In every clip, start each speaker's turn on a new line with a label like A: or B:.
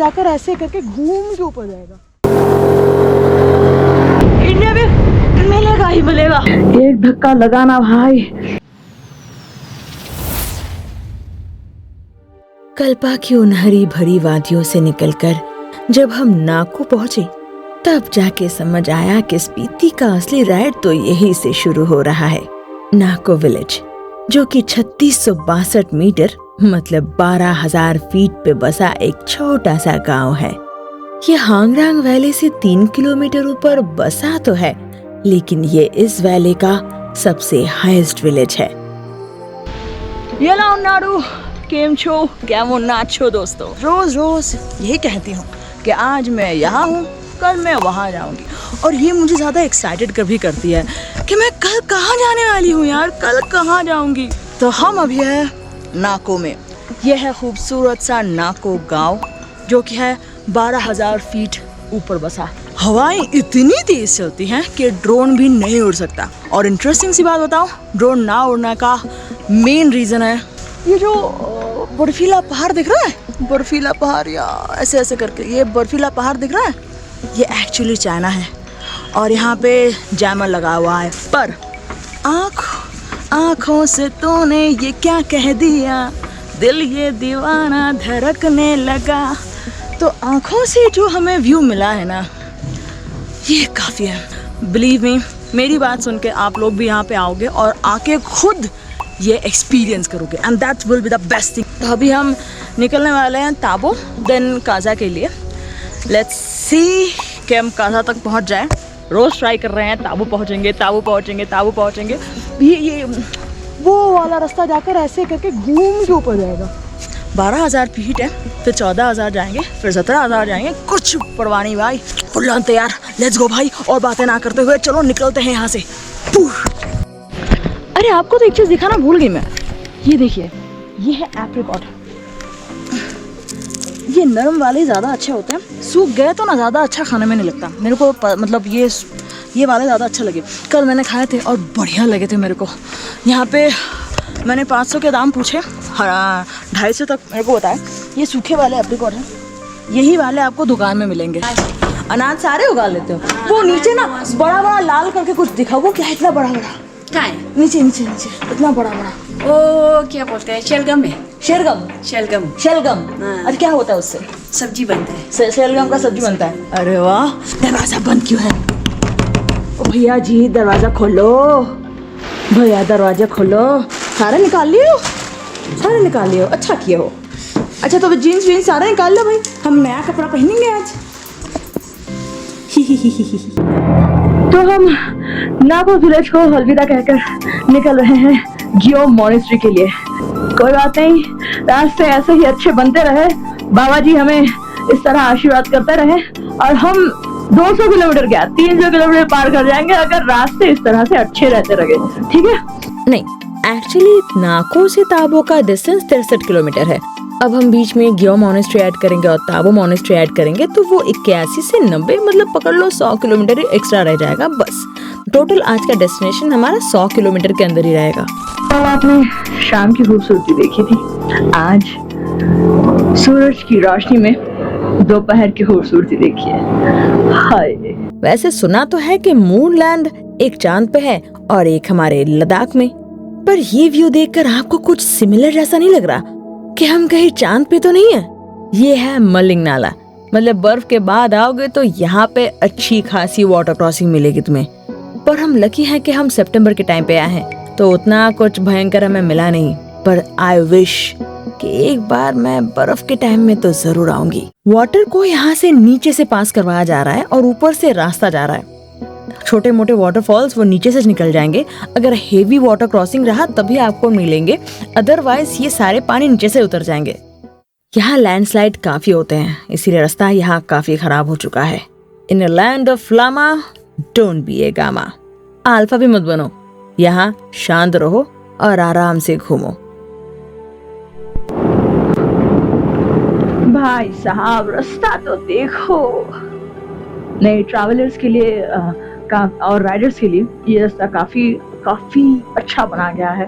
A: जाकर ऐसे करके घूम के ऊपर जाएगा। इंडिया में मिलेगा ही मिलेगा। एक धक्का लगाना भाई।
B: कल्पा की उन हरी भरी वादियों से निकलकर जब हम नाको पहुंचे तब जाके समझ आया कि स्पीति का असली राइड तो यही से शुरू हो रहा है। नाको विलेज, जो कि 3662 मीटर मतलब 12,000 फीट पे बसा एक छोटा सा गांव है। ये हांगरांग वैली से 3 किलोमीटर ऊपर बसा तो है, लेकिन ये इस वैली का सबसे हाईएस्ट विलेज है।
A: ये लाओ नाडू, केम छो, कैमन नाचो दोस्तों। रोज रोज यही कहती हूँ कि आज मैं यहाँ हूँ, कल मैं वहाँ जाऊँगी, और ये मुझे ज़्यादा एक्साइटेड कभी करती है कि मैं कल कहाँ जाने वाली हूँ यार, कल कहाँ जाऊँगी। तो हम अभी है नाको में। यह है खूबसूरत सा नाको गांव, जो कि है 12,000 फीट ऊपर बसा। हवाएं इतनी तेज चलती हैं कि ड्रोन भी नहीं उड़ सकता। और इंटरेस्टिंग सी बात बताऊं, ड्रोन ना उड़ने का मेन रीज़न है ये जो बर्फीला पहाड़ दिख रहा है, बर्फीला पहाड़ या ऐसे ऐसे करके ये बर्फीला पहाड़ दिख रहा है, ये एक्चुअली चाइना है और यहाँ पे जैमर लगा हुआ है। पर आँखों से तूने ये क्या कह दिया, दिल ये दीवाना धड़कने लगा। तो आँखों से जो हमें व्यू मिला है ना, ये काफ़ी है। बिलीव मी, मेरी बात सुन के आप लोग भी यहाँ पे आओगे और आके खुद ये एक्सपीरियंस करोगे, and that will be the best thing. तो अभी हम निकलने वाले हैं ताबो देन काजा के लिए। लेट्स सी कि हम काजा तक पहुँच जाए। रोज़ ट्राई कर रहे हैं ताबो पहुँचेंगे, ताबो पहुँचेंगे, ताबो पहुँचेंगे। ये वो वाला रास्ता जाकर ऐसे करके घूम के ऊपर जाएगा। 12,000 फीट है, फिर 14,000 जाएंगे, फिर 17,000 जाएंगे। कुछ परवाह नहीं भाई, फुल ऑन तैयार। लेट्स गो भाई, और बातें ना करते हुए चलो निकलते हैं यहाँ से। अरे आपको तो एक चीज़ दिखाना भूल गई मैं। ये देखिए, ये है एप्रिकॉट। ये नरम वाले ज़्यादा अच्छे होते हैं, सूख गए तो ना ज़्यादा अच्छा खाने में नहीं लगता मेरे को। मतलब ये वाले ज़्यादा अच्छे लगे। कल मैंने खाए थे और बढ़िया लगे थे मेरे को। यहाँ पे मैंने 500 के दाम पूछे, 250 तक मेरे को बताया। ये सूखे वाले एप्रिकॉट हैं, यही वाले आपको दुकान में मिलेंगे। अनाज सारे उगा लेते हो। वो नीचे ना बड़ा बड़ा लाल करके कुछ दिखा, वो क्या इतना बड़ा बड़ा?
C: क्या है?
A: नीचे नीचे नीचे इतना बड़ा बड़ा।
C: ओ क्या बोलते हैं, शलगम है।
A: शलगम,
C: शलगम,
A: शलगम।
C: हाँ।
A: अरे क्या होता है उससे?
C: सब्जी बनता है।
A: शलगम का सब्जी बनता है। अरे वाह, दरवाजा बंद क्यों है? ओ भैया जी दरवाजा खोलो, भैया दरवाजा खोलो। सारे निकाल लियो, सारे निकाल लियो। अच्छा किए हो। अच्छा तो जीन्स वीन्स सारे निकाल लो भाई, हम नया कपड़ा पहनेंगे आज। तो हम नाको विलेज को अलविदा कहकर निकल रहे हैं जियो मॉनेस्ट्री के लिए। कोई बात नहीं, रास्ते ऐसे ही अच्छे बनते रहे, बाबा जी हमें इस तरह आशीर्वाद करते रहे और हम 200 किलोमीटर क्या 300 किलोमीटर पार कर जाएंगे अगर रास्ते इस तरह से अच्छे रहते रहे। ठीक है?
B: नहीं, एक्चुअली नाको से ताबो का डिस्टेंस 63 किलोमीटर है। अब हम बीच में गियो मॉनेस्ट्री ऐड करेंगे और ताबो मॉनेस्ट्री ऐड करेंगे तो वो 81 से 90 मतलब पकड़ लो 100 किलोमीटर एक्स्ट्रा रह जाएगा बस। टोटल आज का डेस्टिनेशन हमारा 100 किलोमीटर के अंदर ही रहेगा।
A: कल आपने शाम की खूबसूरती देखी थी, आज सूरज की रोशनी में दोपहर की खूबसूरती देखी है। हाय।
B: वैसे सुना तो है कि मून लैंड एक चांद पे है और एक हमारे लद्दाख में, पर ये व्यू देखकर आपको कुछ सिमिलर जैसा नहीं लग रहा कि हम कहीं चांद पे तो नहीं है? ये है मलिंग नाला, मतलब बर्फ के बाद आओगे तो यहाँ पे अच्छी खासी वाटर क्रॉसिंग मिलेगी तुम्हें। पर हम लकी हैं कि हम सितंबर के टाइम पे आए हैं तो उतना कुछ भयंकर हमें मिला नहीं। पर आई विश कि एक बार मैं बर्फ के टाइम में तो जरूर आऊंगी। वाटर को यहाँ से नीचे से पास करवाया जा रहा है और ऊपर से रास्ता जा रहा है। छोटे मोटे वाटरफॉल्स वो नीचे से निकल जाएंगे, अगर हेवी वाटर क्रॉसिंग रहा तभी आपको मिलेंगे, अदरवाइज ये सारे पानी नीचे से उतर जाएंगे। यहाँ लैंडस्लाइड काफी होते हैं, इसीलिए रास्ता यहाँ काफी खराब हो चुका है। In a land of lama don't be a gamma. Alpha भी मत बनो, यहाँ शांत रहो और आराम से घूमो।
A: भाई साहब रास्ता तो देखो। नए ट्रैवलर्स के लिए और राइडर्स के लिए ये रास्ता काफी अच्छा बना गया है,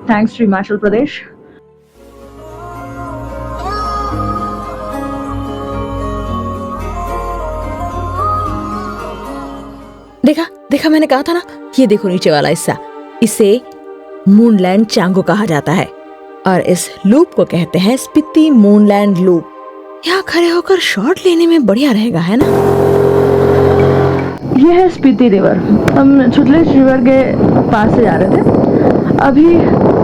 A: थैंक्स टू हिमाचल प्रदेश।
B: देखा देखा, मैंने कहा था ना। ये देखो नीचे वाला हिस्सा, इसे मूनलैंड चांगो कहा जाता है और इस लूप को कहते हैं स्पीति मूनलैंड लूप। यहाँ खड़े होकर शॉट लेने में बढ़िया रहेगा, है ना।
A: ये है स्पीति रिवर। हम छुतलेज रिवर के पास से जा रहे थे। अभी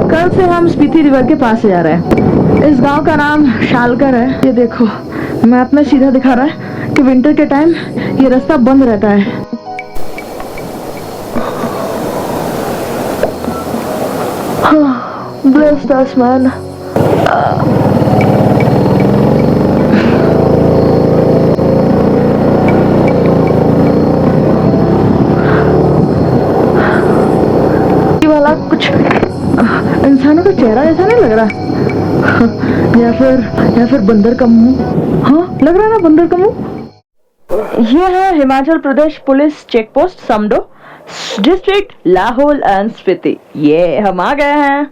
A: कल से हम स्पीति रिवर के पास से जा रहे हैं। इस गांव का नाम शालकर है। ये देखो मैप में सीधा दिखा रहा है कि विंटर के टाइम ये रास्ता बंद रहता है। Blessed आसमान। ये वाला कुछ इंसानों का चेहरा ऐसा नहीं लग रहा, या फिर बंदर का मुंह। हाँ लग रहा है ना, बंदर का मुंह। ये है Himachal Pradesh police check post Sumdo, district Lahaul and Spiti. ये हम आ गए हैं।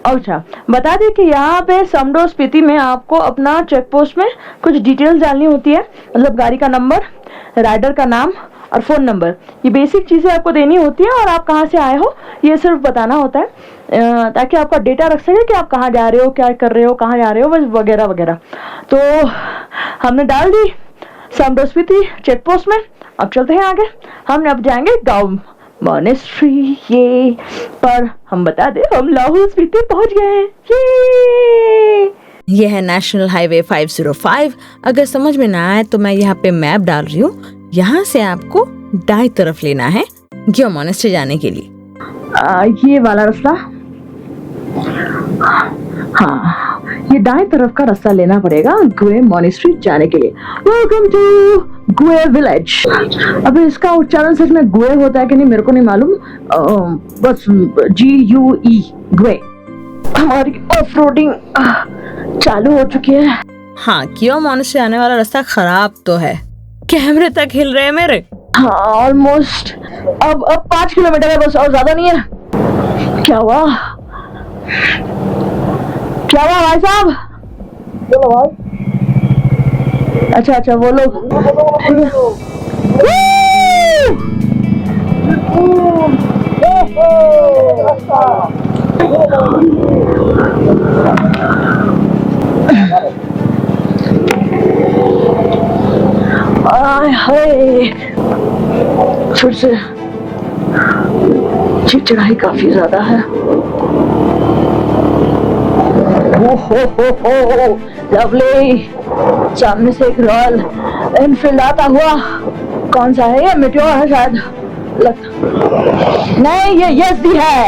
A: अच्छा बता दें कि यहाँ पे समडो स्पीति में आपको अपना चेक पोस्ट में कुछ डिटेल्स डालनी होती है, मतलब गाड़ी का नंबर, राइडर का नाम और फोन नंबर। ये बेसिक चीजें आपको देनी होती है और आप कहाँ से आए हो ये सिर्फ बताना होता है, ताकि आपका डेटा रख सके कि आप कहाँ जा रहे हो, क्या कर रहे हो, कहाँ जा रहे हो, बस वगैरह वगैरह। तो हमने डाल दी समडो स्पीति चेक पोस्ट में। अब चलते हैं आगे। हम अब जाएंगे गाँव मॉनेस्ट्री। ये पर हम बता दें हम लाहौल स्पीति पहुंच गए हैं।
B: ये है नेशनल हाईवे 505। अगर समझ में ना आए तो मैं यहाँ पे मैप डाल रही हूँ। यहाँ से आपको दाईं तरफ लेना है ग्यो मॉनेस्ट्री जाने के लिए।
A: ये वाला रास्ता, हाँ ये दाएं तरफ का रास्ता लेना पड़ेगा ग्वे मॉनेस्ट्री जाने के लिए। Welcome to Gue village. अब इसका उच्चारण सच में ग्वे होता है कि नहीं मेरे को नहीं मालूम, बस GUE ग्वे। हमारी ऑफ रोडिंग चालू हो चुकी है।
B: हाँ ग्यो मॉनेस्ट्री आने वाला रास्ता खराब तो है, कैमरे तक हिल रहे हैं मेरे।
A: हाँ ऑलमोस्ट। अब 5 किलोमीटर है बस, और ज्यादा नहीं है। क्या हुआ भाई साहब? चलो भाई। अच्छा वो लोग फिर से चढ़ाई काफी ज्यादा है। हो लवली। सामने से एक रॉयल एनफील्ड आता हुआ। कौन सा है ये? मेटियोर है शायद। नहीं ये यस है।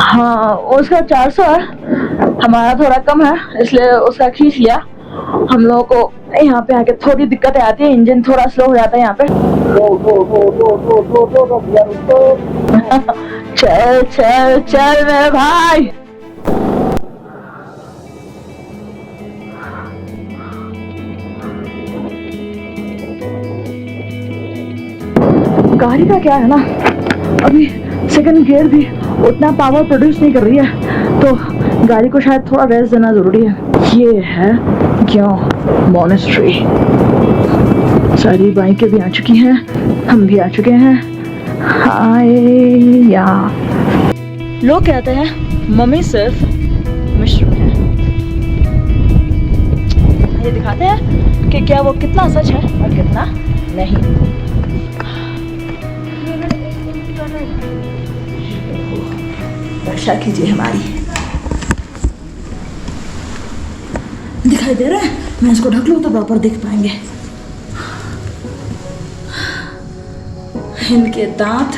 A: हाँ उसका 400 है, हमारा थोड़ा कम है इसलिए उसका खींच लिया। हम लोगों को यहाँ पे आके थोड़ी दिक्कतें आती है, इंजन थोड़ा स्लो हो जाता है यहाँ पे। चल चल चल मेरे भाई। गाड़ी का क्या है ना, अभी सेकंड गियर भी उतना पावर प्रोड्यूस नहीं कर रही है, तो गाड़ी को शायद थोड़ा रेस्ट देना जरूरी है। ये है क्यों मॉनेस्ट्री। सारी बाइकें भी आ चुकी हैं, हम भी आ चुके हैं। हाय या लोग कहते हैं मम्मी सिर्फ मशरूम है। ये दिखाते हैं कि क्या वो कितना सच है और कितना नहीं। रक्षा कीजिए हमारी। दिखाई दे रहा है? मैं इसको ढक लूँ तो प्रॉपर देख पाएंगे। इनके दांत,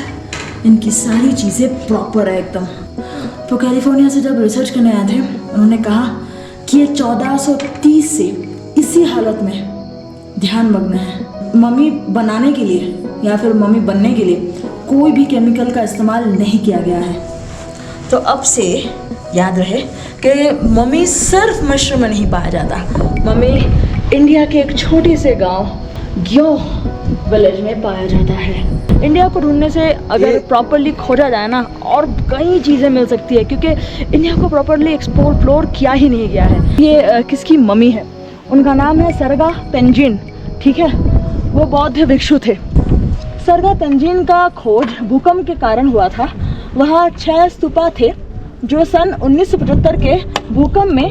A: इनकी सारी चीज़ें प्रॉपर है एकदम। तो कैलिफोर्निया से जब रिसर्च करने आए थे उन्होंने कहा कि ये 1430 से इसी हालत में ध्यानमग्न है। मम्मी बनाने के लिए या फिर मम्मी बनने के लिए कोई भी केमिकल का इस्तेमाल नहीं किया गया है। तो अब से याद रहे कि मम्मी सिर्फ मशरूम में नहीं पाया जाता। मम्मी इंडिया के एक छोटे से गांव ग्यो विलेज में पाया जाता है। इंडिया को ढूंढने से अगर प्रॉपरली खोजा जाए ना, और कई चीज़ें मिल सकती है, क्योंकि इंडिया को प्रॉपरली एक्सप्लोर किया ही नहीं गया है। ये किसकी मम्मी है, उनका नाम है सरगा तेंजिन, ठीक है। वो बौद्ध भिक्षु थे। सरगा तेंजिन का खोज भूकंप के कारण हुआ था। वह 6 स्तूपा थे जो सन 1975 के भूकंप में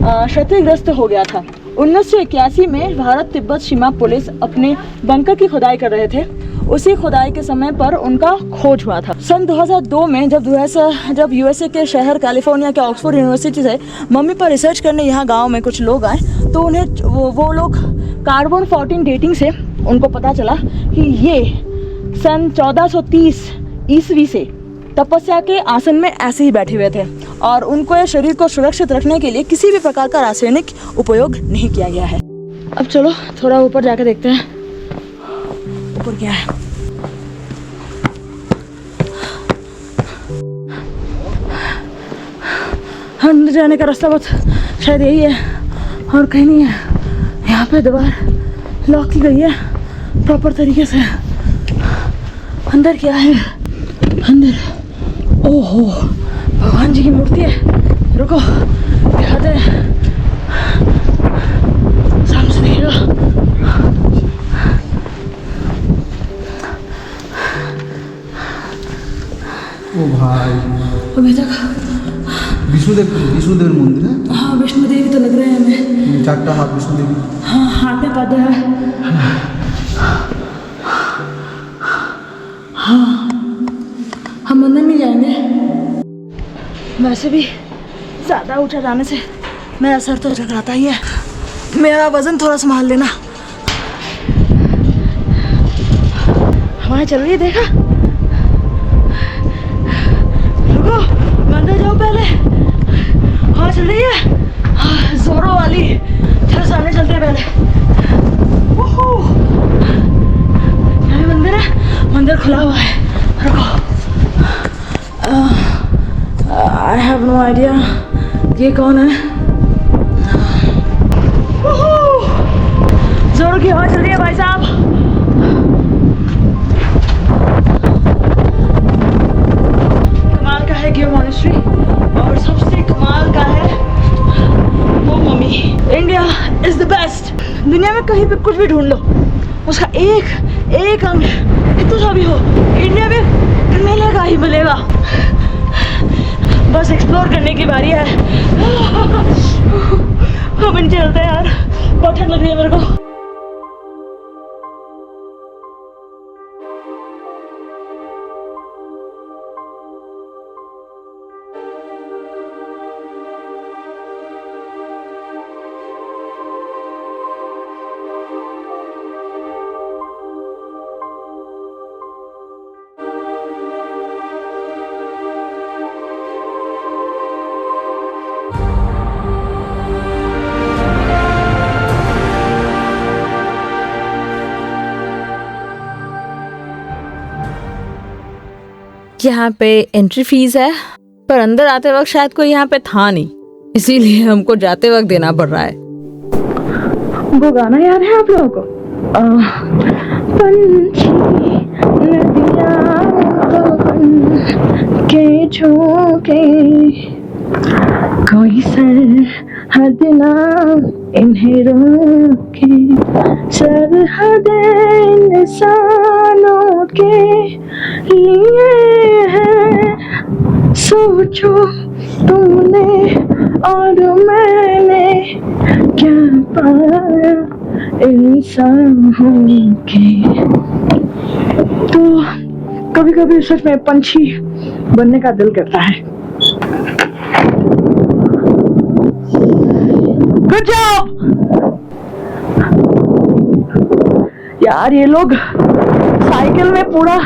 A: क्षतिग्रस्त हो गया था। 1981 में भारत तिब्बत सीमा पुलिस अपने बंकर की खुदाई कर रहे थे। उसी खुदाई के समय पर उनका खोज हुआ था। सन 2002 में जब यूएसए के शहर कैलिफोर्निया के ऑक्सफोर्ड यूनिवर्सिटी से मम्मी पर रिसर्च करने यहाँ गांव में कुछ लोग आए, तो उन्हें वो लोग कार्बन 14 डेटिंग से उनको पता चला कि ये सन 1430 ईस्वी से तपस्या के आसन में ऐसे ही बैठे हुए थे, और उनको ये शरीर को सुरक्षित रखने के लिए किसी भी प्रकार का रासायनिक उपयोग नहीं किया गया है। अब चलो थोड़ा ऊपर जाकर देखते हैं ऊपर क्या है। अंदर जाने का रास्ता बहुत शायद यही है और कहीं नहीं है। यहाँ पे दीवार लॉक की गई है प्रॉपर तरीके से। अंदर क्या है? अंदर ओहो भगवान जी की मूर्ति है। रुको दिखाते हैं, सामने से देखिएगा।
D: ओ भाई,
A: अभी तक
D: विष्णुदेव मंदिर है।
A: हाँ विष्णु देवी तो लग रहे हैं हमें।
D: 4 हाथ विष्णु देवी।
A: हाँ हाथ में पद है। हाँ हम मंदिर में जाएंगे। वैसे भी ज़्यादा ऊंचा जाने से मेरा सर तो झकराता ही है। मेरा वजन थोड़ा संभाल लेना। हवाएं चल रही है, देखा? रुको मंदिर जाओ पहले। हवा चल रही है हाँ, जोरों वाली। चलो सामने चलते हैं पहले। यहाँ मंदिर है, मंदिर खुला हुआ है। रुको आई हैव नो आइडिया ये कौन है। जोरों की हवा चल रही है भाई साहब। कमाल का है गियो मॉनेस्ट्री, और सबसे कमाल का है वो mummy. India is the best. दुनिया में कहीं पे कुछ भी ढूंढ लो, उसका एक अंग कितना सा भी हो, इंडिया में मिलेगा ही मिलेगा। बस एक्सप्लोर करने की बारी है। अब इन चलते हैं यार, बहुत ठंड लग रही है मेरे को।
B: यहाँ पे एंट्री फीस है, पर अंदर आते वक्त शायद कोई यहाँ पे था नहीं, इसीलिए हमको जाते वक्त देना पड़ रहा है।
A: वो गाना याद है आप लोगों को? पंछी नदियाँ के झोंके, कोई सरहद ना इन्हें रोके, सरहद इंसानों के लिए है। सोचो तुमने और मैंने क्या पाया इंसान होके। तो कभी कभी सच में पंछी बनने का दिल करता है। गुड जॉब यार। ये लोग साइकिल में पूरा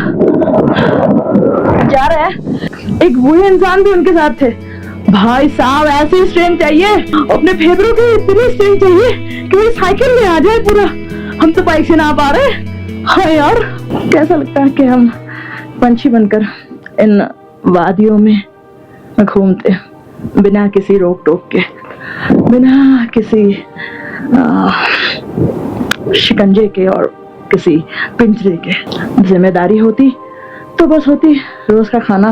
A: जा रहे हैं। एक बूढ़े इंसान भी उनके साथ थे। भाई साहब ऐसी स्ट्रेंथ चाहिए, अपने फेफड़ों की इतनी स्ट्रेंथ चाहिए कि वो साइकिल में आ जाए पूरा। हम तो बाइक से ना पा रहे। हाँ यार, कैसा लगता है कि हम पंछी बनकर इन वादियों में घूमते बिना किसी रोक टोक के, बिना किसी शिकंजे के और किसी पिंजरे के। जिम्मेदारी होती तो बस होती रोज का खाना,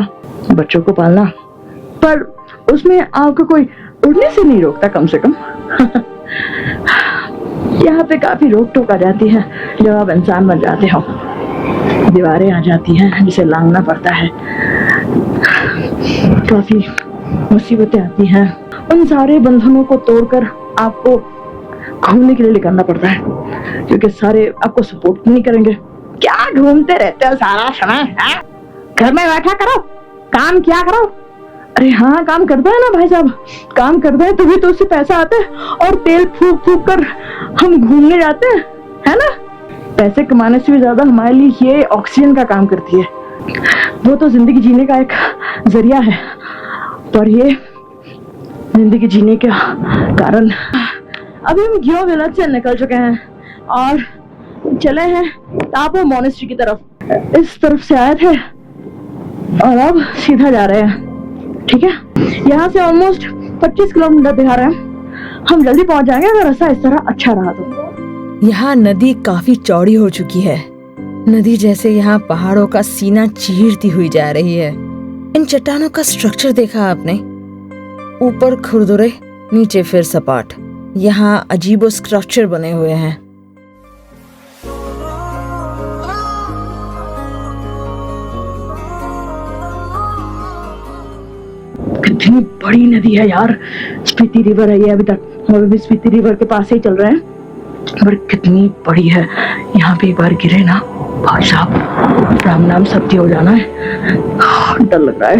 A: बच्चों को पालना, पर उसमें आपको कोई उड़ने से नहीं रोकता कम से कम। यहाँ पे काफी रोक टोक आ जाती है जब आप इंसान बन जाते हो। दीवारें आ जाती हैं जिसे लांघना पड़ता है, काफी मुसीबतें आती हैं। उन सारे बंधनों को तोड़कर आपको घूमने के लिए निकलना पड़ता है, क्योंकि सारे आपको सपोर्ट नहीं करेंगे। क्या घूमते रहते हो सारा समय, घर में बैठा करो, काम किया करो। अरे हाँ, काम करता है ना भाई साहब, काम करता है तभी तो उससे पैसा आता है, और तेल फूक फूक कर हम घूमने जाते हैं, है ना। पैसे कमाने से भी ज्यादा हमारे लिए ये ऑक्सीजन का काम करती है। वो तो जिंदगी जीने का एक जरिया है, पर ये जिंदगी जीने का कारण। अभी हम ग्यो विलेज से निकल चुके हैं और चले हैं तापो मोनेस्ट्री की तरफ। इस तरफ से आए थे और अब सीधा जा रहे हैं। ठीक है, यहाँ से ऑलमोस्ट 25 किलोमीटर दिखा रहे हैं। हम जल्दी पहुंच जाएंगे अगर रास्ता इस तरह अच्छा रहा तो।
B: यहाँ नदी काफी चौड़ी हो चुकी है। नदी जैसे यहाँ पहाड़ों का सीना चीरती हुई जा रही है। इन चट्टानों का स्ट्रक्चर देखा आपने? ऊपर खुरदुरे, नीचे फिर सपाट। यहाँ अजीबो स्ट्रक्चर बने हुए हैं।
A: कितनी बड़ी नदी है यार, स्पीति रिवर है ये। अभी तक हम अभी स्पीति रिवर के पास ही चल रहे हैं, पर कितनी बड़ी है। यहाँ पे एक बार गिरे ना भाई साहब, राम नाम सत्य हो जाना है। डर लग रहा है,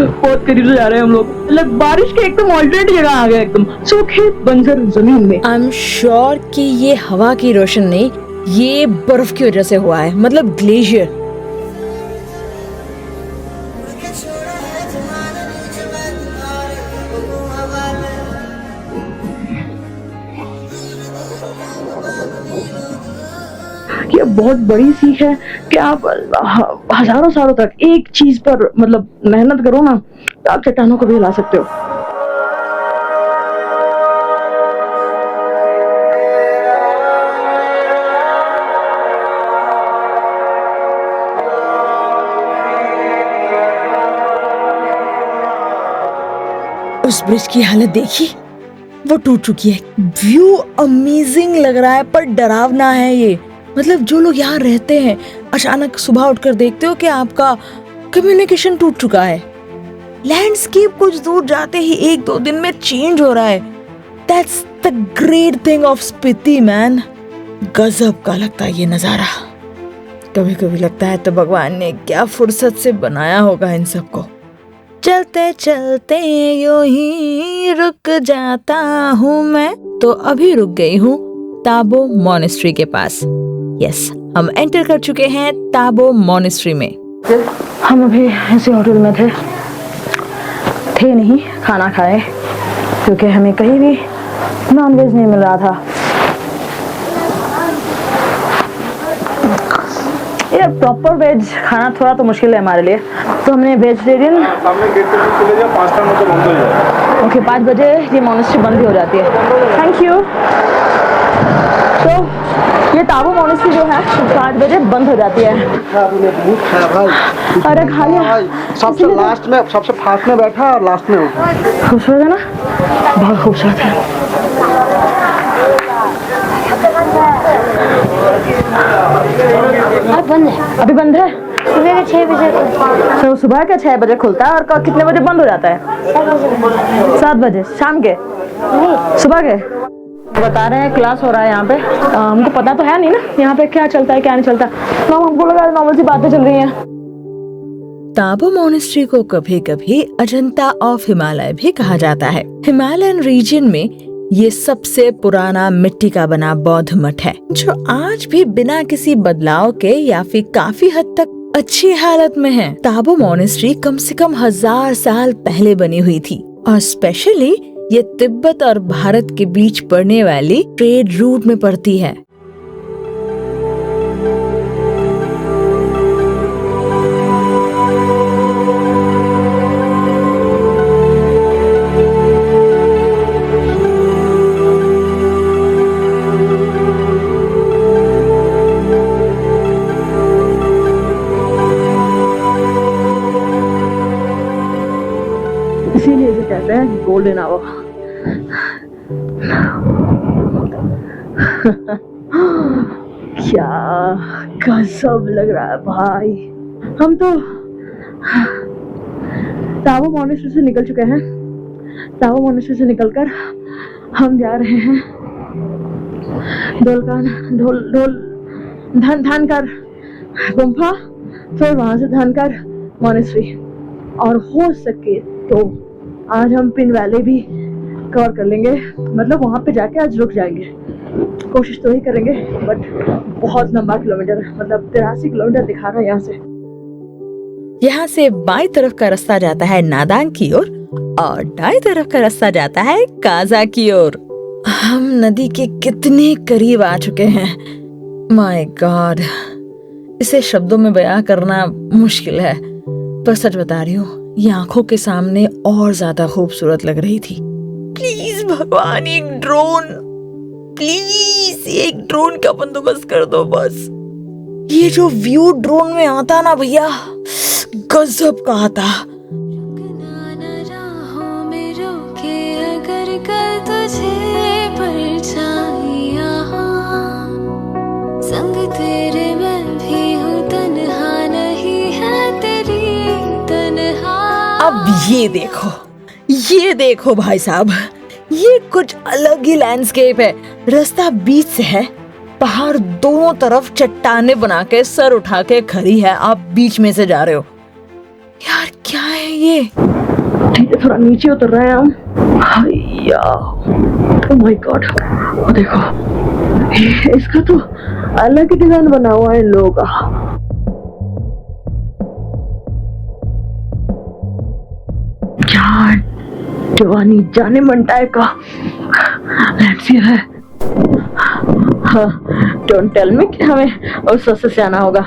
A: बहुत करीब से जा रहे हैं हम लोग। मतलब बारिश के एकदम ऑल्टरनेट जगह आ गए, एकदम सूखे बंजर जमीन में।
B: आई एम श्योर कि ये हवा की रोशन नहीं, ये बर्फ की वजह से हुआ है, मतलब ग्लेशियर।
A: ये बहुत बड़ी सीख है कि आप हजारों सालों तक एक चीज पर मतलब मेहनत करो ना, तो आप चट्टानों को भी हिला सकते हो।
B: उस ब्रिज की हालत देखी, वो टूट चुकी है। व्यू अमेजिंग लग रहा है, पर डरावना है ये। मतलब जो लोग यहाँ रहते हैं, अचानक सुबह उठकर देखते हो कि आपका कम्युनिकेशन टूट चुका है। लैंडस्केप कुछ दूर जाते ही 1-2 दिन में चेंज हो रहा है। That's the great thing of Spiti man. गजब का लगता है ये नजारा। कभी कभी लगता है तो भगवान ने क्या फुर्सत से बनाया होगा इन सबको। चलते चलते यूं ही रुक जाता हूँ मैं, तो अभी रुक गई हूँ ताबो मोनेस्ट्री के पास। यस, हम एंटर कर चुके हैं ताबो मोनेस्ट्री में।
A: हम अभी ऐसे होटल में थे नहीं खाना खाए, क्योंकि हमें कहीं भी नॉनवेज नहीं मिल रहा था। ये प्रॉपर वेज खाना थोड़ा तो मुश्किल है हमारे लिए, तो हमने वेजिटेरियन। ओके, 5 बजे ये मोनेस्ट्री बंद भी हो जाती है। Thank you. तो ये ताबो मोनेस्ट्री जो है 5 बजे बंद हो जाती है। अरे खा लिया।
D: सबसे लास्ट में, सबसे फास्ट में बैठा और लास्ट में उठा।
A: खूबसूरत है ना, बहुत खूबसूरत है।
E: बंद है,
A: अभी बंद है।
E: सुबह के 6 बजे
A: तो सुबह के 6 बजे खुलता है और कितने बजे बंद हो जाता है? 7 बजे शाम के,
E: नहीं,
A: सुबह के। बता रहे हैं क्लास हो रहा है यहाँ पे। हमको पता तो है नहीं ना यहाँ पे क्या चलता है क्या नहीं चलता, तो हमको लगा नॉर्मल सी बातें चल रही हैं।
B: ताबो मोनेस्ट्री को कभी कभी अजंता ऑफ हिमालय भी कहा जाता है। हिमालयन रीजन में ये सबसे पुराना मिट्टी का बना बौद्ध मठ है, जो आज भी बिना किसी बदलाव के या फिर काफी हद तक अच्छी हालत में है। ताबो मोनेस्ट्री कम से कम 1000 साल पहले बनी हुई थी, और स्पेशली ये तिब्बत और भारत के बीच पड़ने वाली ट्रेड रूट में पड़ती है।
A: इसीलिए इसे कहते हैं गोल्डन आवर। क्या गजब लग रहा है भाई। हम तो टावो मॉनेस्ट्री से निकल चुके हैं। टावो मॉनेस्ट्री से निकलकर हम जा रहे हैं धनकर गुम्फा, फिर वहां से धनकर मॉनेस्ट्री, और हो सके तो आज हम पिन वैली भी कवर कर लेंगे। मतलब वहां पे जाके आज रुक जाएंगे, कोशिश तो ही करेंगे, बट बहुत लंबा किलोमीटर, मतलब 83 किलोमीटर दिखा रहा है
B: यहाँ से बाईं तरफ का रास्ता जाता है नादांग की ओर और दाईं तरफ का रास्ता जाता है काजा की ओर। हम नदी के कितने करीब आ चुके हैं, माय गॉड, इसे शब्दों में बयां करना मुश्किल है, पर सच बता रही हूँ ये आंखों के सामने और ज्यादा खूबसूरत लग रही थी। प्लीज भगवान एक ड्रोन, प्लीज एक ड्रोन का बंदोबस्त कर दो बस। ये जो व्यू ड्रोन में आता ना भैया, गजब का आता।
F: संग तेरे मैं भी हूँ, तन्हा नहीं है तेरी तन्हा।
B: अब ये देखो भाई साहब, ये कुछ अलग ही लैंडस्केप है। रास्ता बीच से है, पहाड़ दोनों तरफ चट्टाने बना के सर उठा के खड़ी है, आप बीच में से जा रहे हो। यार क्या है ये?
A: ठीक है, थोड़ा नीचे उतर रहे हैं हम। ओह माय गॉड, देखो इसका तो अलग ही डिजाइन बना हुआ है इन लोगों का। क्या जवानी जाने मन टाइप का लैंडस्केप है। डोंट टेल मी कि हमें उस रास्ते से आना होगा।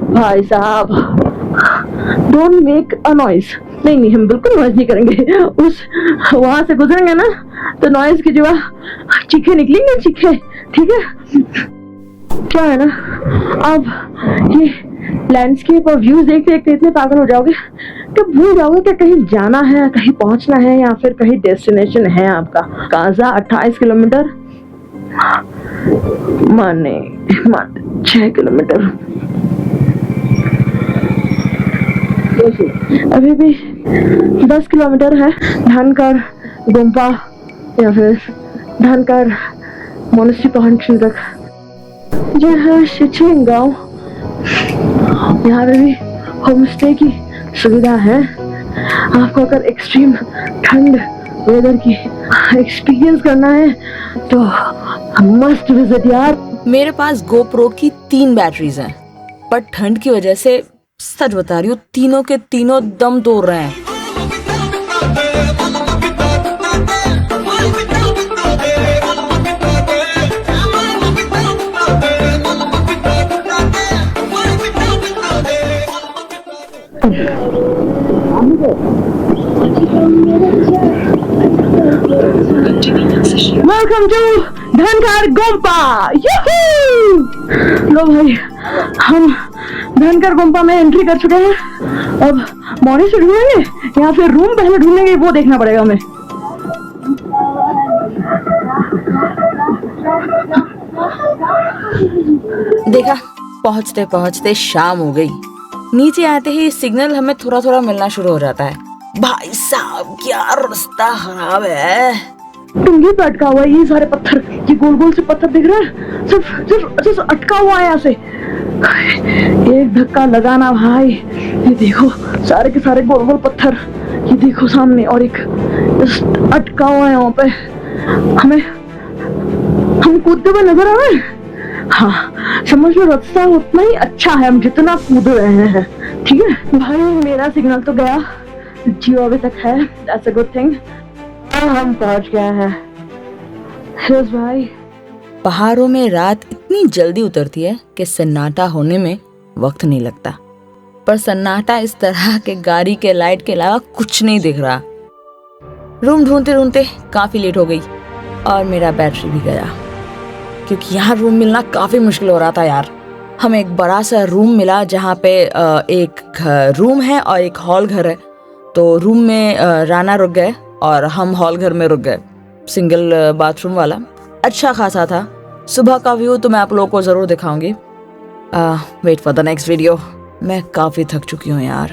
A: भाई साहब डोंट मेक अ नॉइज। नहीं, हम बिल्कुल नॉइज नहीं करेंगे। उस वहां से गुजरेंगे ना तो नॉइज की जगह चीखे निकलेंगे, चीखे, ठीक है। क्या है ना, अब ये लैंडस्केप और व्यूज देखते देखते इतने पागल हो जाओगे कि भूल जाओगे कि कहीं जाना है, कहीं पहुंचना है, या फिर कहीं डेस्टिनेशन है आपका। काजा 28 किलोमीटर, माने 6 किलोमीटर, अभी भी 10 किलोमीटर है धनकर गुम्फा या फिर धनकर मोनेस्ट्री पहुंचने तक। यह है शिचिंग गांव। यहाँ पे भी होम स्टे की सुविधा है। आपको अगर एक्सट्रीम ठंड वेदर की एक्सपीरियंस करना है तो मस्ट विजिट यार।
B: मेरे पास गोप्रो की 3 बैटरीज हैं, पर ठंड की वजह से सच बता रही हूँ तीनों के तीनों दम तोड़ रहे हैं।
A: वेलकम टू धनकर गुम्फा। लो भाई, हम धनकर गुम्फा में एंट्री कर चुके हैं। अब मॉनेस्ट्री ढूंढेंगे या फिर रूम पहले ढूंढेंगे, वो देखना पड़ेगा हमें।
B: देखा, पहुंचते पहुंचते शाम हो गई। नीचे आते ही सिग्नल हमें थोड़ा थोड़ा मिलना शुरू हो जाता है। भाई साहब क्या रास्ता खराब है।
A: टुंगे पे अटका हुआ है ये सारे पत्थर, ये गोल गोल से पत्थर दिख रहे हैं, सिर्फ अटका हुआ है यहाँ से। एक धक्का लगाना भाई। ये देखो सारे के सारे गोल गोल पत्थर, ये देखो सामने, और एक अटका हुआ है यहाँ पे। हम कूदते हुए नजर आ रहे हैं। हाँ, समझ लो रास्ता उतना ही अच्छा है, हम जितना कूद रहे हैं। ठीक है भाई, मेरा सिग्नल तो गया, जियो अभी तक है, दैट्स अ गुड थिंग। हम पहुंच गए हैं। यस भाई।
B: पहाड़ों में रात इतनी जल्दी उतरती है कि सन्नाटा होने में वक्त नहीं लगता, पर सन्नाटा इस तरह के गाड़ी के लाइट के अलावा कुछ नहीं दिख रहा। रूम ढूंढते ढूंढते काफी लेट हो गई और मेरा बैटरी भी गया, क्योंकि यहाँ रूम मिलना काफी मुश्किल हो रहा था यार। हमें एक बड़ा सा रूम मिला जहाँ पे एक रूम है और एक हॉल घर है, तो रूम में राना रुक गए और हम हॉल घर में रुक गए, सिंगल बाथरूम वाला, अच्छा खासा था। सुबह का व्यू तो मैं आप लोगों को ज़रूर दिखाऊंगी। Wait for the next video. मैं काफ़ी थक चुकी हूँ यार।